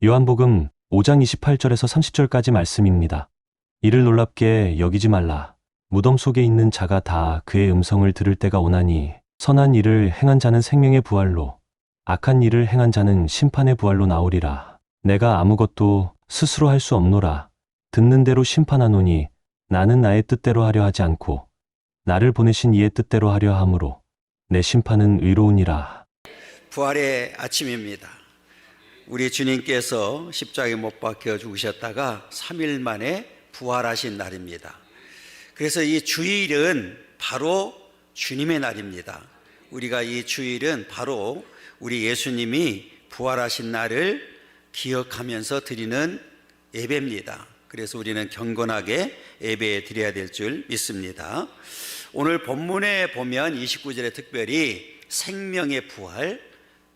요한복음 5장 28절에서 30절까지 말씀입니다. 이를 놀랍게 여기지 말라. 무덤 속에 있는 자가 다 그의 음성을 들을 때가 오나니 선한 일을 행한 자는 생명의 부활로, 악한 일을 행한 자는 심판의 부활로 나오리라. 내가 아무것도 스스로 할 수 없노라. 듣는 대로 심판하노니 나는 나의 뜻대로 하려 하지 않고 나를 보내신 이의 뜻대로 하려 함으로 내 심판은 의로우니라. 부활의 아침입니다. 우리 주님께서 십자가에 못 박혀 죽으셨다가 3일 만에 부활하신 날입니다. 그래서 이 주일은 바로 주님의 날입니다. 우리가 이 주일은 바로 우리 예수님이 부활하신 날을 기억하면서 드리는 예배입니다. 그래서 우리는 경건하게 예배 드려야 될 줄 믿습니다. 오늘 본문에 보면 29절에 특별히 생명의 부활,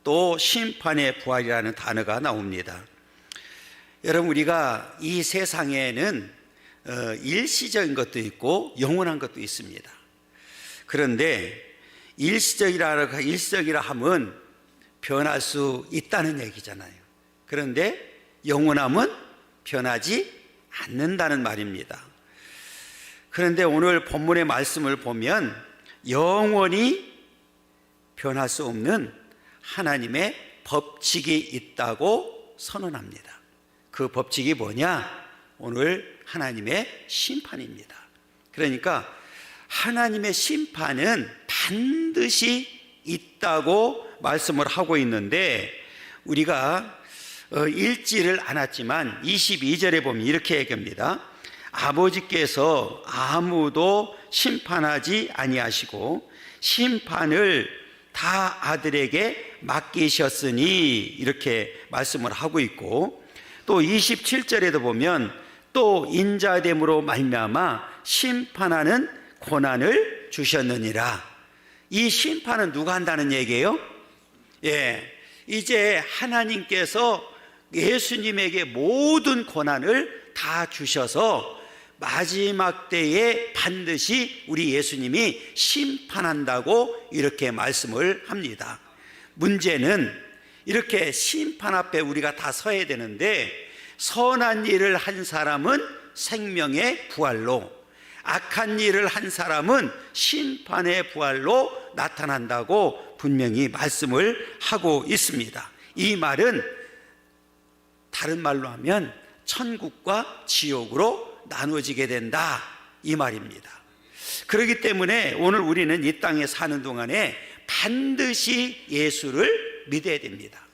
또 심판의 부활이라는 단어가 나옵니다. 여러분, 우리가 이 세상에는 일시적인 것도 있고 영원한 것도 있습니다. 그런데 일시적이라 하면 변할 수 있다는 얘기잖아요. 그런데 영원함은 변하지 않는다는 말입니다. 그런데 오늘 본문의 말씀을 보면 영원히 변할 수 없는 하나님의 법칙이 있다고 선언합니다. 그 법칙이 뭐냐? 오늘 하나님의 심판입니다. 그러니까 하나님의 심판은 반드시 있다고 말씀을 하고 있는데, 우리가 읽지를 않았지만 22절에 보면 이렇게 얘기합니다. 아버지께서 아무도 심판하지 아니하시고 심판을 다 아들에게 맡기셨으니, 이렇게 말씀을 하고 있고, 또 27절에도 보면 또 인자됨으로 말미암아 심판하는 권한을 주셨느니라. 이 심판은 누가 한다는 얘기예요? 이제 하나님께서 예수님에게 모든 권한을 다 주셔서 마지막 때에 반드시 우리 예수님이 심판한다고 이렇게 말씀을 합니다. 문제는 이렇게 심판 앞에 우리가 다 서야 되는데, 선한 일을 한 사람은 생명의 부활로, 악한 일을 한 사람은 심판의 부활로 나타난다고 분명히 말씀을 하고 있습니다. 이 말은 다른 말로 하면 천국과 지옥으로 나누어지게 된다, 이 말입니다. 그렇기 때문에 오늘 우리는 이 땅에 사는 동안에 반드시 예수를 믿어야 됩니다.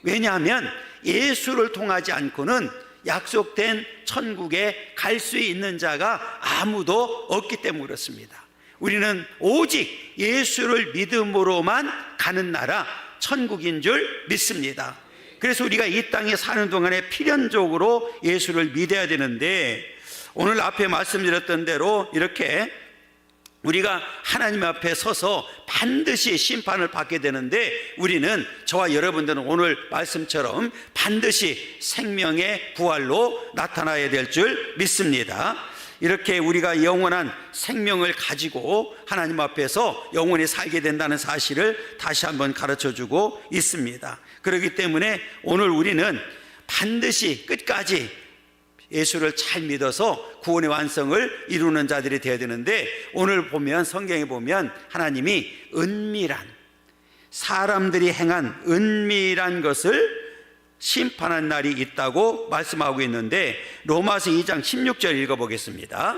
왜냐하면 예수를 통하지 않고는 약속된 천국에 갈 수 있는 자가 아무도 없기 때문에 그렇습니다. 우리는 오직 예수를 믿음으로만 가는 나라, 천국인 줄 믿습니다. 그래서 우리가 이 땅에 사는 동안에 필연적으로 예수를 믿어야 되는데, 오늘 앞에 말씀드렸던 대로 이렇게 우리가 하나님 앞에 서서 반드시 심판을 받게 되는데, 우리는, 저와 여러분들은 오늘 말씀처럼 반드시 생명의 부활로 나타나야 될 줄 믿습니다. 이렇게 우리가 영원한 생명을 가지고 하나님 앞에서 영원히 살게 된다는 사실을 다시 한번 가르쳐주고 있습니다. 그렇기 때문에 오늘 우리는 반드시 끝까지 예수를 잘 믿어서 구원의 완성을 이루는 자들이 되어야 되는데, 오늘 보면, 성경에 보면 하나님이 은밀한, 사람들이 행한 은밀한 것을 심판한 날이 있다고 말씀하고 있는데, 로마서 2장 16절 읽어보겠습니다.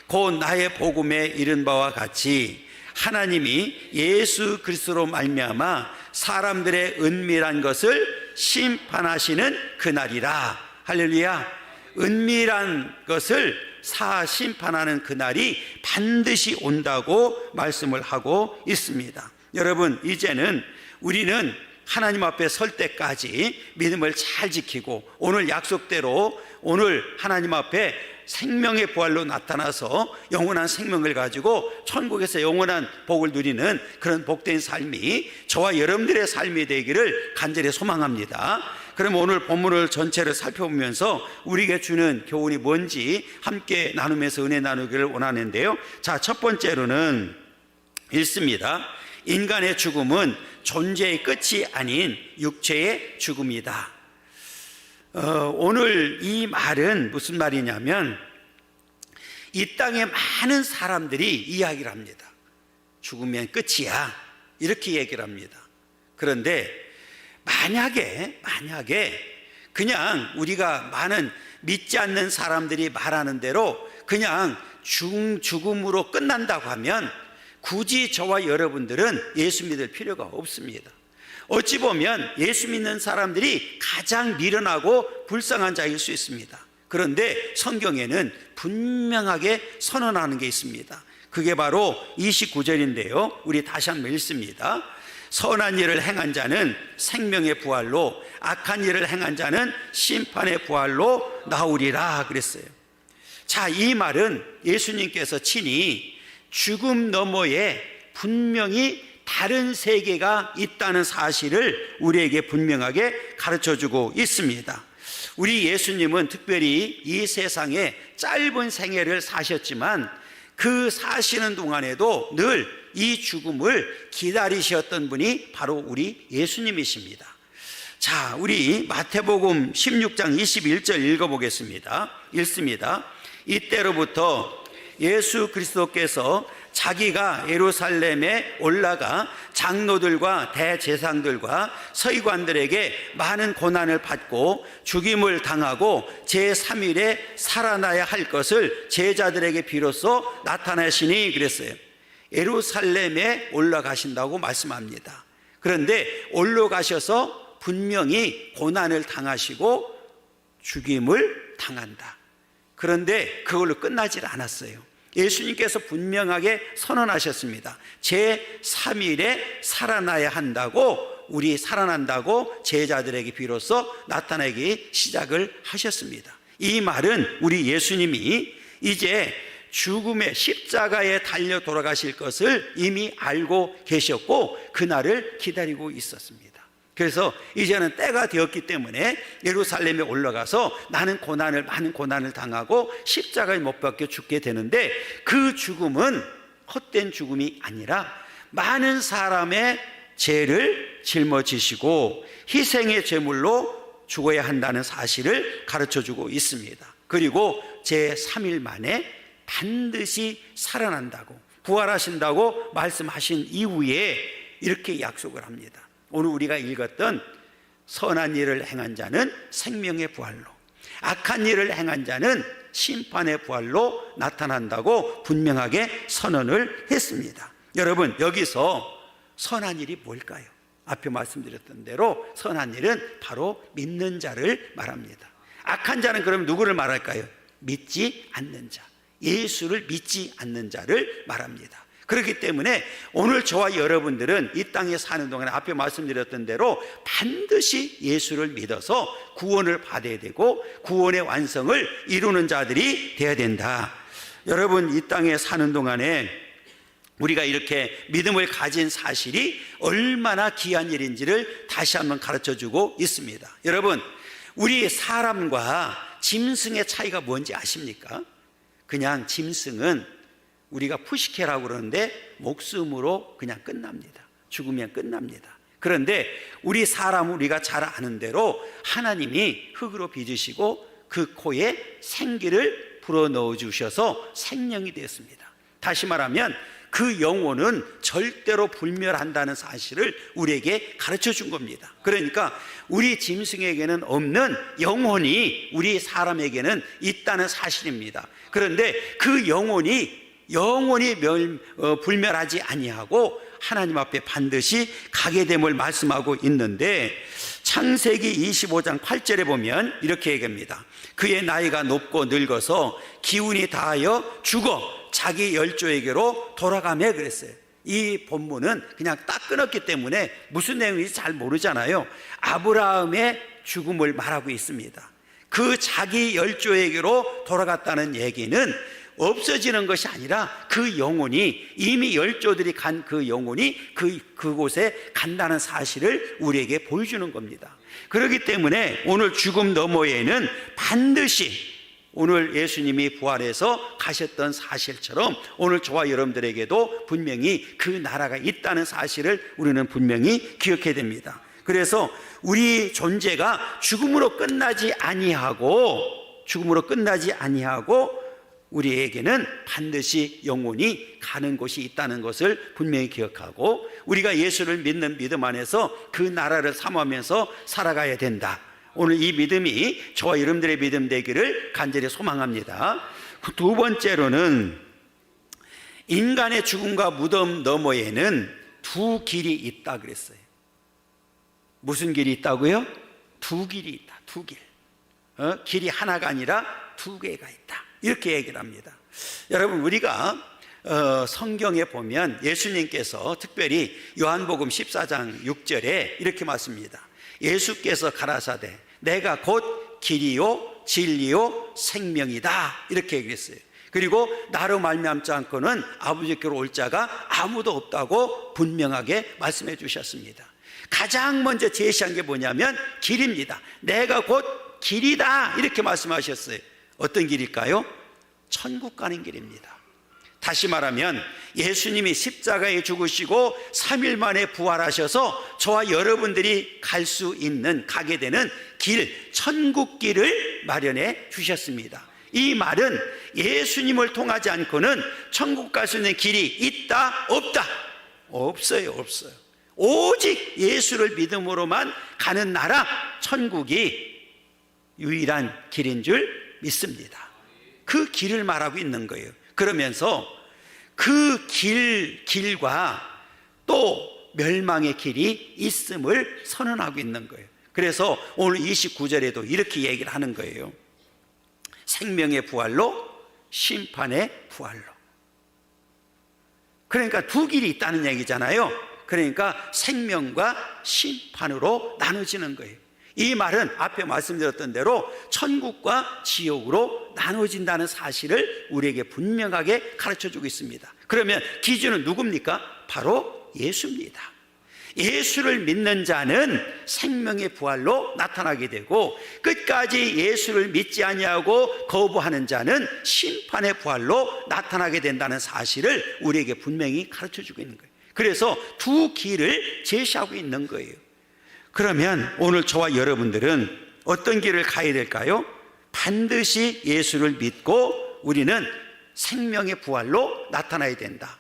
곧 나의 복음에 이른 바와 같이 하나님이 예수 그리스도로 말미암아 사람들의 은밀한 것을 심판하시는 그날이라. 할렐루야. 은밀한 것을 심판하는 그날이 반드시 온다고 말씀을 하고 있습니다. 여러분, 이제는 우리는 하나님 앞에 설 때까지 믿음을 잘 지키고, 오늘 약속대로 오늘 하나님 앞에 생명의 부활로 나타나서 영원한 생명을 가지고 천국에서 영원한 복을 누리는 그런 복된 삶이 저와 여러분들의 삶이 되기를 간절히 소망합니다. 그럼 오늘 본문을 전체를 살펴보면서 우리에게 주는 교훈이 뭔지 함께 나누면서 은혜 나누기를 원하는데요. 자, 첫 번째로는 읽습니다. 인간의 죽음은 존재의 끝이 아닌 육체의 죽음이다. 오늘 이 말은 무슨 말이냐면 이 땅에 많은 사람들이 이야기를 합니다. 죽으면 끝이야, 이렇게 얘기를 합니다. 그런데 만약에 그냥 우리가 많은 믿지 않는 사람들이 말하는 대로 그냥 죽음으로 끝난다고 하면 굳이 저와 여러분들은 예수 믿을 필요가 없습니다. 어찌 보면 예수 믿는 사람들이 가장 미련하고 불쌍한 자일 수 있습니다. 그런데 성경에는 분명하게 선언하는 게 있습니다. 그게 바로 29절인데요. 우리 다시 한번 읽습니다. 선한 일을 행한 자는 생명의 부활로, 악한 일을 행한 자는 심판의 부활로 나오리라 그랬어요. 자, 이 말은 예수님께서 친히 죽음 너머에 분명히 다른 세계가 있다는 사실을 우리에게 분명하게 가르쳐주고 있습니다. 우리 예수님은 특별히 이 세상에 짧은 생애를 사셨지만 그 사시는 동안에도 늘 이 죽음을 기다리셨던 분이 바로 우리 예수님이십니다. 자, 우리 마태복음 16장 21절 읽어보겠습니다. 읽습니다. 이때로부터 예수 그리스도께서 자기가 예루살렘에 올라가 장로들과 대제사장들과 서기관들에게 많은 고난을 받고 죽임을 당하고 제3일에 살아나야 할 것을 제자들에게 비로소 나타내시니 그랬어요. 예루살렘에 올라가신다고 말씀합니다. 그런데 올라가셔서 분명히 고난을 당하시고 죽임을 당한다. 그런데 그걸로 끝나질 않았어요. 예수님께서 분명하게 선언하셨습니다. 제3일에 살아나야 한다고, 우리 살아난다고 제자들에게 비로소 나타내기 시작을 하셨습니다. 이 말은 우리 예수님이 이제 죽음의 십자가에 달려 돌아가실 것을 이미 알고 계셨고 그날을 기다리고 있었습니다. 그래서 이제는 때가 되었기 때문에 예루살렘에 올라가서 나는 많은 고난을 당하고 십자가에 못 박혀 죽게 되는데, 그 죽음은 헛된 죽음이 아니라 많은 사람의 죄를 짊어지시고 희생의 제물로 죽어야 한다는 사실을 가르쳐주고 있습니다. 그리고 제3일 만에 반드시 살아난다고, 부활하신다고 말씀하신 이후에 이렇게 약속을 합니다. 오늘 우리가 읽었던 선한 일을 행한 자는 생명의 부활로, 악한 일을 행한 자는 심판의 부활로 나타난다고 분명하게 선언을 했습니다. 여러분, 여기서 선한 일이 뭘까요? 앞에 말씀드렸던 대로 선한 일은 바로 믿는 자를 말합니다. 악한 자는 그럼 누구를 말할까요? 믿지 않는 자, 예수를 믿지 않는 자를 말합니다. 그렇기 때문에 오늘 저와 여러분들은 이 땅에 사는 동안에 앞에 말씀드렸던 대로 반드시 예수를 믿어서 구원을 받아야 되고 구원의 완성을 이루는 자들이 되어야 된다. 여러분, 이 땅에 사는 동안에 우리가 이렇게 믿음을 가진 사실이 얼마나 귀한 일인지를 다시 한번 가르쳐주고 있습니다. 여러분, 우리 사람과 짐승의 차이가 뭔지 아십니까? 그냥 짐승은 우리가 푸시케라고 그러는데 목숨으로 그냥 끝납니다. 죽으면 끝납니다. 그런데 우리 사람은 우리가 잘 아는 대로 하나님이 흙으로 빚으시고 그 코에 생기를 불어넣어 주셔서 생명이 되었습니다. 다시 말하면 그 영혼은 절대로 불멸한다는 사실을 우리에게 가르쳐 준 겁니다. 그러니까 우리 짐승에게는 없는 영혼이 우리 사람에게는 있다는 사실입니다. 그런데 그 영혼이 불멸하지 아니하고 하나님 앞에 반드시 가게 됨을 말씀하고 있는데, 창세기 25장 8절에 보면 이렇게 얘기합니다. 그의 나이가 높고 늙어서 기운이 다하여 죽어 자기 열조에게로 돌아가며 그랬어요. 이 본문은 그냥 딱 끊었기 때문에 무슨 내용인지 잘 모르잖아요. 아브라함의 죽음을 말하고 있습니다. 그 자기 열조에게로 돌아갔다는 얘기는 없어지는 것이 아니라 그 영혼이, 이미 열조들이 간 그 영혼이 그곳에 간다는 사실을 우리에게 보여주는 겁니다. 그렇기 때문에 오늘 죽음 너머에는 반드시 오늘 예수님이 부활해서 가셨던 사실처럼 오늘 저와 여러분들에게도 분명히 그 나라가 있다는 사실을 우리는 분명히 기억해야 됩니다. 그래서 우리 존재가 죽음으로 끝나지 아니하고 우리에게는 반드시 영원히 가는 곳이 있다는 것을 분명히 기억하고 우리가 예수를 믿는 믿음 안에서 그 나라를 삼으면서 살아가야 된다. 오늘 이 믿음이 저와 여러분들의 믿음 되기를 간절히 소망합니다. 두 번째로는 인간의 죽음과 무덤 너머에는 두 길이 있다 그랬어요. 무슨 길이 있다고요? 두 길이 있다. 두 길. 길이 하나가 아니라 두 개가 있다. 이렇게 얘기를 합니다. 여러분, 우리가 성경에 보면 예수님께서 특별히 요한복음 14장 6절에 이렇게 말씀합니다. 예수께서 가라사대 내가 곧 길이요 진리요 생명이다 이렇게 얘기했어요. 그리고 나로 말미암지 않고는 아버지께로 올 자가 아무도 없다고 분명하게 말씀해 주셨습니다. 가장 먼저 제시한 게 뭐냐면 길입니다. 내가 곧 길이다 이렇게 말씀하셨어요. 어떤 길일까요? 천국 가는 길입니다. 다시 말하면 예수님이 십자가에 죽으시고 3일 만에 부활하셔서 저와 여러분들이 갈 수 있는, 가게 되는 길, 천국 길을 마련해 주셨습니다. 이 말은 예수님을 통하지 않고는 천국 갈 수 있는 길이 있다 없다? 없어요. 오직 예수를 믿음으로만 가는 나라, 천국이 유일한 길인 줄 믿습니다. 그 길을 말하고 있는 거예요. 그러면서 그 길과 또 멸망의 길이 있음을 선언하고 있는 거예요. 그래서 오늘 29절에도 이렇게 얘기를 하는 거예요. 생명의 부활로 심판의 부활로. 그러니까 두 길이 있다는 얘기잖아요. 그러니까 생명과 심판으로 나눠지는 거예요. 이 말은 앞에 말씀드렸던 대로 천국과 지옥으로 나눠진다는 사실을 우리에게 분명하게 가르쳐주고 있습니다. 그러면 기준은 누굽니까? 바로 예수입니다. 예수를 믿는 자는 생명의 부활로 나타나게 되고 끝까지 예수를 믿지 아니하고 거부하는 자는 심판의 부활로 나타나게 된다는 사실을 우리에게 분명히 가르쳐주고 있는 거예요. 그래서 두 길을 제시하고 있는 거예요. 그러면 오늘 저와 여러분들은 어떤 길을 가야 될까요? 반드시 예수를 믿고 우리는 생명의 부활로 나타나야 된다.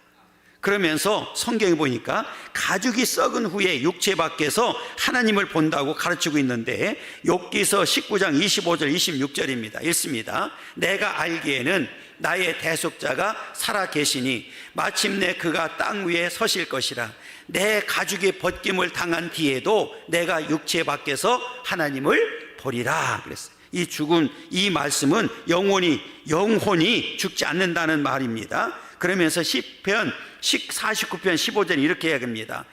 그러면서 성경에 보니까 가죽이 썩은 후에 육체 밖에서 하나님을 본다고 가르치고 있는데 욥기서 19장 25절 26절입니다. 읽습니다. 내가 알기에는 나의 대속자가 살아 계시니 마침내 그가 땅 위에 서실 것이라. 내 가죽이 벗김을 당한 뒤에도 내가 육체 밖에서 하나님을 보리라 그랬어요. 이 죽음, 이 말씀은 영혼이 죽지 않는다는 말입니다. 그러면서 시편 49편 15절 이렇게 이야기합니다.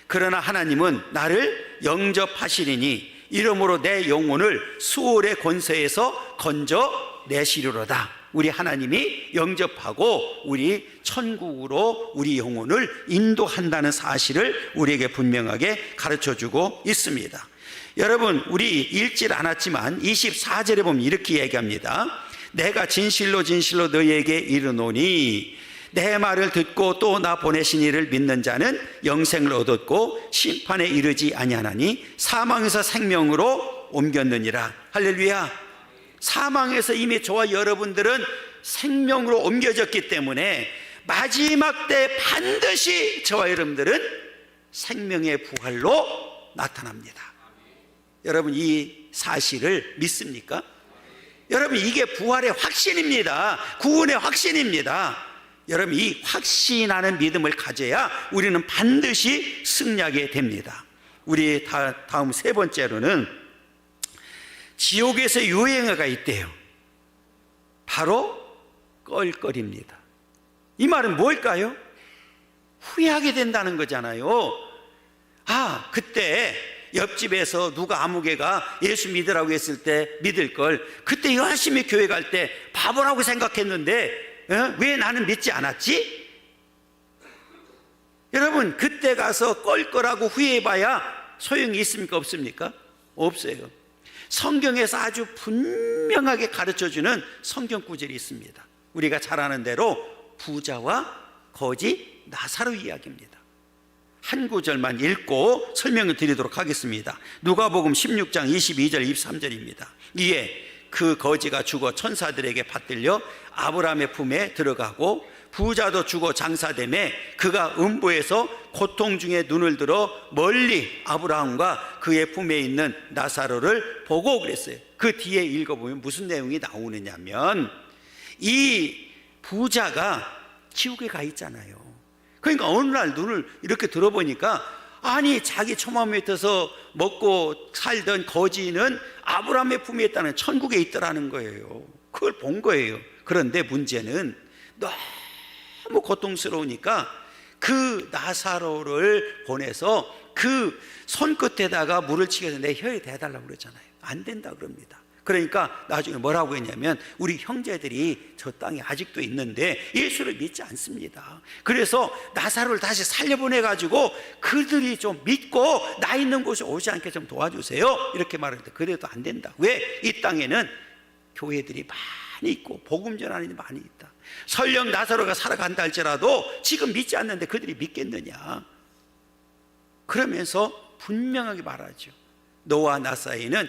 그러나 하나님은 나를 영접하시리니 이러므로 내 영혼을 수월의 권세에서 건져내시리로다. 우리 하나님이 영접하고 우리 천국으로 우리 영혼을 인도한다는 사실을 우리에게 분명하게 가르쳐주고 있습니다. 여러분, 우리 읽질 않았지만 24절에 보면 이렇게 얘기합니다. 내가 진실로 너희에게 이르노니 내 말을 듣고 또 나 보내신 이를 믿는 자는 영생을 얻었고 심판에 이르지 아니하나니 사망에서 생명으로 옮겼느니라. 할렐루야. 사망에서 이미 저와 여러분들은 생명으로 옮겨졌기 때문에 마지막 때 반드시 저와 여러분들은 생명의 부활로 나타납니다. 여러분, 이 사실을 믿습니까? 여러분, 이게 부활의 확신입니다. 구원의 확신입니다. 여러분, 이 확신하는 믿음을 가져야 우리는 반드시 승리하게 됩니다. 우리 다음 세 번째로는 지옥에서 유행어가 있대요. 바로 껄껄입니다. 이 말은 뭘까요? 후회하게 된다는 거잖아요. 아, 그때 옆집에서 누가 아무개가 예수 믿으라고 했을 때 믿을 걸 그때 열심히 교회 갈 때 바보라고 생각했는데 왜 나는 믿지 않았지? 여러분, 그때 가서 껄껄하고 후회해봐야 소용이 있습니까? 없습니까? 없어요. 성경에서 아주 분명하게 가르쳐주는 성경 구절이 있습니다. 우리가 잘 아는 대로 부자와 거지 나사로 이야기입니다. 한 구절만 읽고 설명을 드리도록 하겠습니다. 누가복음 16장 22절 23절입니다. 이에 그 거지가 죽어 천사들에게 받들려 아브라함의 품에 들어가고 부자도 죽어 장사되매 그가 음부에서 고통 중에 눈을 들어 멀리 아브라함과 그의 품에 있는 나사로를 보고 그랬어요. 그 뒤에 읽어보면 무슨 내용이 나오느냐면 이 부자가 지옥에 가 있잖아요. 그러니까 어느 날 눈을 이렇게 들어보니까 아니 자기 처마 밑에서 먹고 살던 거지는 아브라함의 품에 있다는 천국에 있더라는 거예요. 그걸 본 거예요. 그런데 문제는 너무 고통스러우니까 그 나사로를 보내서 그 손끝에다가 물을 치켜서 내 혀에 대달라고 그랬잖아요. 안 된다 그럽니다. 그러니까 나중에 뭐라고 했냐면 우리 형제들이 저 땅에 아직도 있는데 예수를 믿지 않습니다. 그래서 나사로를 다시 살려보내가지고 그들이 좀 믿고 나 있는 곳에 오지 않게 좀 도와주세요. 이렇게 말했는데 그래도 안 된다. 왜? 이 땅에는 교회들이 많이 있고 복음 전하는 일이 많이 있다. 설령 나사로가 살아간다 할지라도 지금 믿지 않는데 그들이 믿겠느냐. 그러면서 분명하게 말하죠. 너와 나 사이에는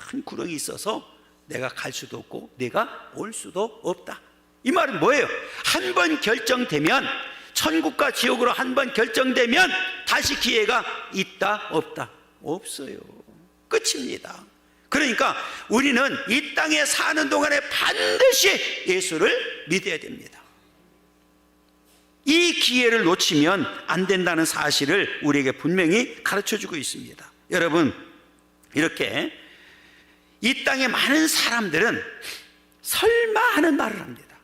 큰 구렁이 있어서 내가 갈 수도 없고 내가 올 수도 없다. 이 말은 뭐예요? 한 번 결정되면, 천국과 지옥으로 한 번 결정되면 다시 기회가 있다 없다? 없어요. 끝입니다. 그러니까 우리는 이 땅에 사는 동안에 반드시 예수를 믿어야 됩니다. 이 기회를 놓치면 안 된다는 사실을 우리에게 분명히 가르쳐주고 있습니다. 여러분, 이렇게 이 땅에 많은 사람들은 설마 하는 말을 합니다.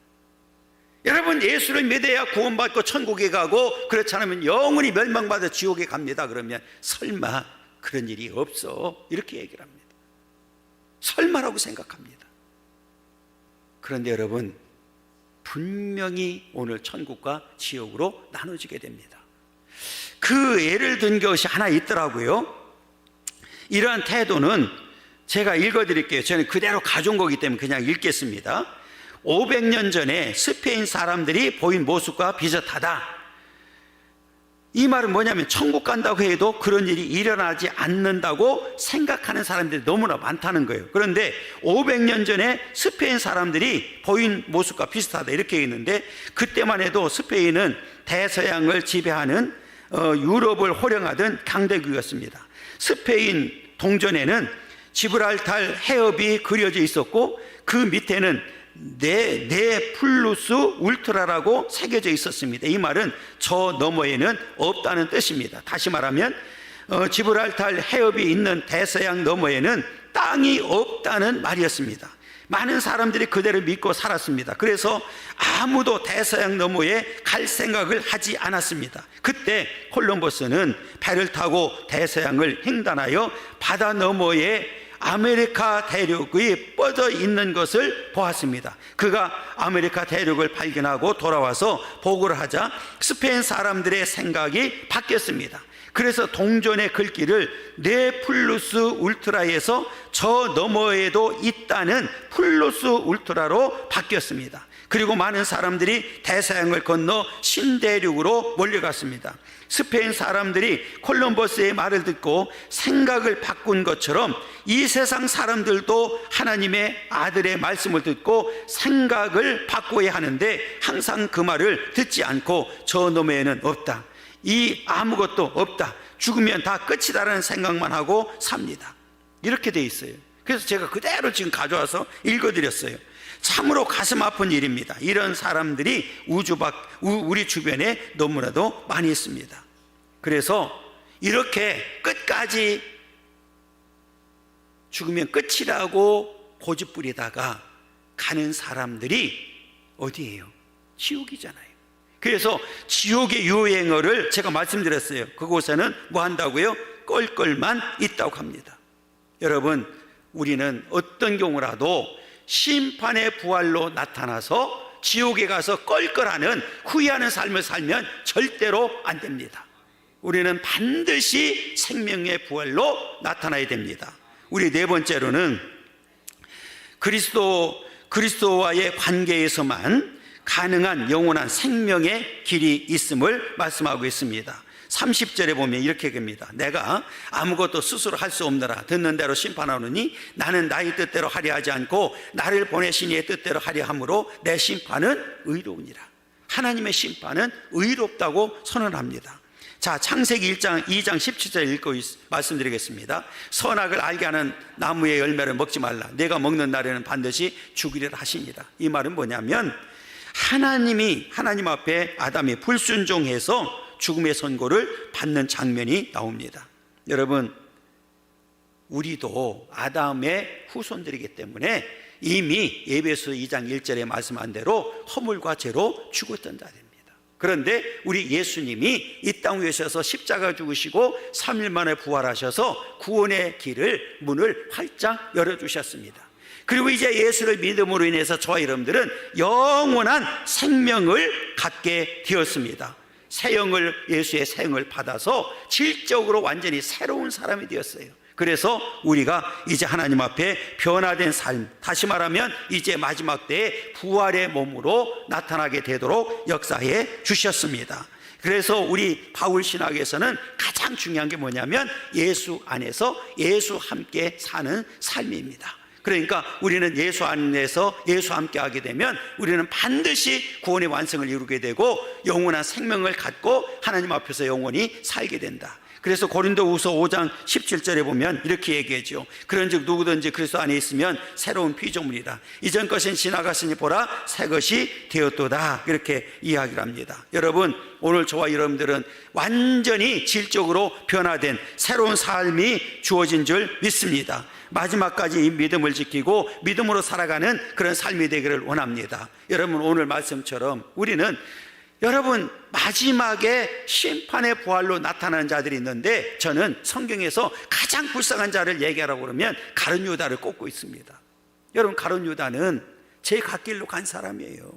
여러분, 예수를 믿어야 구원받고 천국에 가고 그렇지 않으면 영원히 멸망받아 지옥에 갑니다. 그러면 설마 그런 일이 없어, 이렇게 얘기를 합니다. 설마라고 생각합니다. 그런데 여러분, 분명히 오늘 천국과 지옥으로 나눠지게 됩니다. 그 예를 든 것이 하나 있더라고요. 이러한 태도는 제가 읽어드릴게요. 저는 그대로 가져온 거기 때문에 그냥 읽겠습니다. 500년 전에 스페인 사람들이 보인 모습과 비슷하다. 이 말은 뭐냐면 천국 간다고 해도 그런 일이 일어나지 않는다고 생각하는 사람들이 너무나 많다는 거예요. 그런데 500년 전에 스페인 사람들이 보인 모습과 비슷하다 이렇게 했는데, 그때만 해도 스페인은 대서양을 지배하는 유럽을 호령하던 강대국이었습니다. 스페인 동전에는 지브랄탈 해협이 그려져 있었고 그 밑에는 네 플루스 울트라라고 새겨져 있었습니다. 이 말은 저 너머에는 없다는 뜻입니다. 다시 말하면 지브랄탈 해협이 있는 대서양 너머에는 땅이 없다는 말이었습니다. 많은 사람들이 그대로 믿고 살았습니다. 그래서 아무도 대서양 너머에 갈 생각을 하지 않았습니다. 그때 콜럼버스는 배를 타고 대서양을 횡단하여 바다 너머에 아메리카 대륙이 뻗어 있는 것을 보았습니다. 그가 아메리카 대륙을 발견하고 돌아와서 보고를 하자 스페인 사람들의 생각이 바뀌었습니다. 그래서 동전의 글귀를 네 플루스 울트라에서 저 너머에도 있다는 플루스 울트라로 바뀌었습니다. 그리고 많은 사람들이 대서양을 건너 신대륙으로 몰려갔습니다. 스페인 사람들이 콜럼버스의 말을 듣고 생각을 바꾼 것처럼 이 세상 사람들도 하나님의 아들의 말씀을 듣고 생각을 바꿔야 하는데 항상 그 말을 듣지 않고 저 너머에는 없다, 이 아무것도 없다, 죽으면 다 끝이다라는 생각만 하고 삽니다. 이렇게 돼 있어요. 그래서 제가 그대로 지금 가져와서 읽어드렸어요. 참으로 가슴 아픈 일입니다. 이런 사람들이 우리 주변에 너무나도 많이 있습니다. 그래서 이렇게 끝까지 죽으면 끝이라고 고집부리다가 가는 사람들이 어디예요? 지옥이잖아요. 그래서 지옥의 유행어를 제가 말씀드렸어요. 그곳에는 뭐 한다고요? 껄껄만 있다고 합니다. 여러분, 우리는 어떤 경우라도 심판의 부활로 나타나서 지옥에 가서 껄껄하는 후회하는 삶을 살면 절대로 안 됩니다. 우리는 반드시 생명의 부활로 나타나야 됩니다. 우리 네 번째로는 그리스도와의 관계에서만 가능한 영원한 생명의 길이 있음을 말씀하고 있습니다. 30절에 보면 이렇게 얘기합니다. 내가 아무것도 스스로 할 수 없느라 듣는 대로 심판하노니 나는 나의 뜻대로 하려 하지 않고 나를 보내신 이의 뜻대로 하려 함으로 내 심판은 의로우니라. 하나님의 심판은 의롭다고 선언합니다. 자, 창세기 2장 17절 읽고 말씀드리겠습니다. 선악을 알게 하는 나무의 열매를 먹지 말라. 내가 먹는 날에는 반드시 죽으리라 하시니라. 이 말은 뭐냐면 하나님 앞에 아담이 불순종해서 죽음의 선고를 받는 장면이 나옵니다. 여러분, 우리도 아담의 후손들이기 때문에 이미 에베소 2장 1절에 말씀한 대로 허물과 죄로 죽었던 자들입니다. 그런데 우리 예수님이 이 땅 위에 오셔서 십자가 죽으시고 3일 만에 부활하셔서 구원의 문을 활짝 열어주셨습니다. 그리고 이제 예수를 믿음으로 인해서 저와 여러분들은 영원한 생명을 갖게 되었습니다. 예수의 새 영을 받아서 질적으로 완전히 새로운 사람이 되었어요. 그래서 우리가 이제 하나님 앞에 변화된 삶, 다시 말하면 이제 마지막 때에 부활의 몸으로 나타나게 되도록 역사해 주셨습니다. 그래서 우리 바울 신학에서는 가장 중요한 게 뭐냐면 예수 안에서 예수 함께 사는 삶입니다. 그러니까 우리는 예수 안에서 예수 함께 하게 되면 우리는 반드시 구원의 완성을 이루게 되고 영원한 생명을 갖고 하나님 앞에서 영원히 살게 된다. 그래서 고린도후서 5장 17절에 보면 이렇게 얘기하죠. 그런즉 누구든지 그리스도 안에 있으면 새로운 피조물이라. 이전 것은 지나갔으니 보라 새 것이 되었도다. 이렇게 이야기를 합니다. 여러분, 오늘 저와 여러분들은 완전히 질적으로 변화된 새로운 삶이 주어진 줄 믿습니다. 마지막까지 이 믿음을 지키고 믿음으로 살아가는 그런 삶이 되기를 원합니다. 여러분, 오늘 말씀처럼 우리는 여러분 마지막에 심판의 부활로 나타나는 자들이 있는데 저는 성경에서 가장 불쌍한 자를 얘기하라고 그러면 가룟 유다를 꼽고 있습니다. 여러분, 가룟 유다는 제 갓길로 간 사람이에요.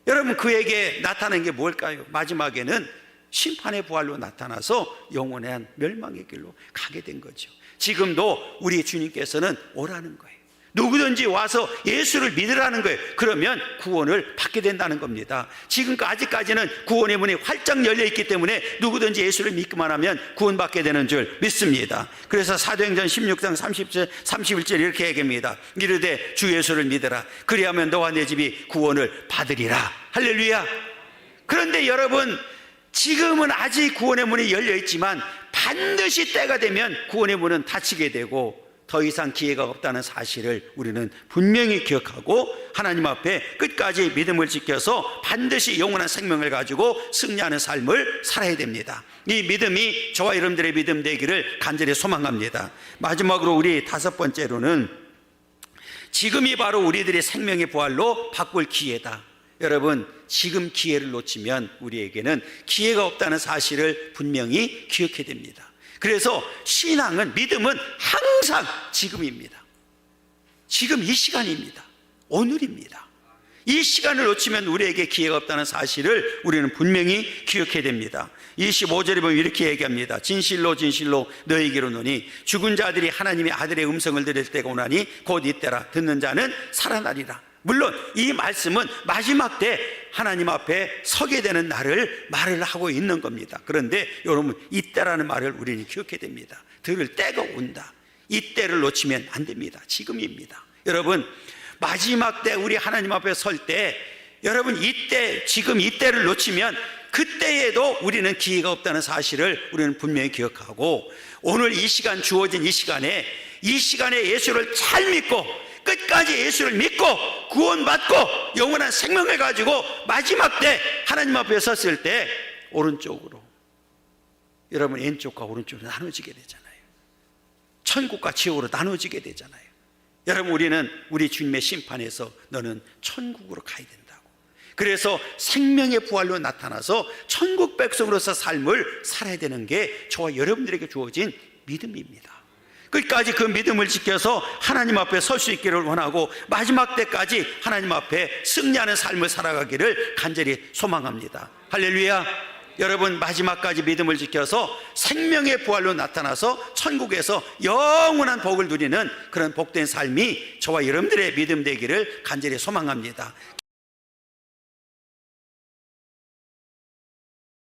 여러분, 그에게 나타난 게 뭘까요? 마지막에는 심판의 부활로 나타나서 영원한 멸망의 길로 가게 된 거죠. 지금도 우리 주님께서는 오라는 거예요. 누구든지 와서 예수를 믿으라는 거예요. 그러면 구원을 받게 된다는 겁니다. 아직까지는 구원의 문이 활짝 열려있기 때문에 누구든지 예수를 믿기만 하면 구원받게 되는 줄 믿습니다. 그래서 사도행전 16장 31절 이렇게 얘기합니다. 이르되 주 예수를 믿으라. 그리하면 너와 내 집이 구원을 받으리라. 할렐루야. 그런데 여러분, 지금은 아직 구원의 문이 열려있지만 반드시 때가 되면 구원의 문은 닫히게 되고 더 이상 기회가 없다는 사실을 우리는 분명히 기억하고 하나님 앞에 끝까지 믿음을 지켜서 반드시 영원한 생명을 가지고 승리하는 삶을 살아야 됩니다. 이 믿음이 저와 여러분들의 믿음 되기를 간절히 소망합니다. 마지막으로 우리 5번째로는 지금이 바로 우리들의 생명의 부활로 바꿀 기회다. 여러분, 지금 기회를 놓치면 우리에게는 기회가 없다는 사실을 분명히 기억해야 됩니다. 그래서 신앙은, 믿음은 항상 지금입니다. 지금 이 시간입니다. 오늘입니다. 이 시간을 놓치면 우리에게 기회가 없다는 사실을 우리는 분명히 기억해야 됩니다. 25절에 보면 이렇게 얘기합니다. 진실로 진실로 너희에게로 노니 죽은 자들이 하나님의 아들의 음성을 들을 때가 오나니 곧 이때라. 듣는 자는 살아나리라. 물론 이 말씀은 마지막 때 하나님 앞에 서게 되는 날을 말을 하고 있는 겁니다. 그런데 여러분, 이때라는 말을 우리는 기억해야 됩니다. 들을 때가 온다. 이때를 놓치면 안 됩니다. 지금입니다. 여러분, 마지막 때 우리 하나님 앞에 설 때 여러분, 지금 이때를 놓치면 그때에도 우리는 기회가 없다는 사실을 우리는 분명히 기억하고 오늘 이 시간, 주어진 이 시간에 예수를 잘 믿고 끝까지 예수를 믿고 구원받고 영원한 생명을 가지고 마지막 때 하나님 앞에 섰을 때 오른쪽으로, 여러분 왼쪽과 오른쪽으로 나눠지게 되잖아요. 천국과 지옥으로 나눠지게 되잖아요. 여러분, 우리는 우리 주님의 심판에서 너는 천국으로 가야 된다고. 그래서 생명의 부활로 나타나서 천국 백성으로서 삶을 살아야 되는 게 저와 여러분들에게 주어진 믿음입니다. 끝까지 그 믿음을 지켜서 하나님 앞에 설 수 있기를 원하고 마지막 때까지 하나님 앞에 승리하는 삶을 살아가기를 간절히 소망합니다. 할렐루야. 여러분, 마지막까지 믿음을 지켜서 생명의 부활로 나타나서 천국에서 영원한 복을 누리는 그런 복된 삶이 저와 여러분들의 믿음 되기를 간절히 소망합니다.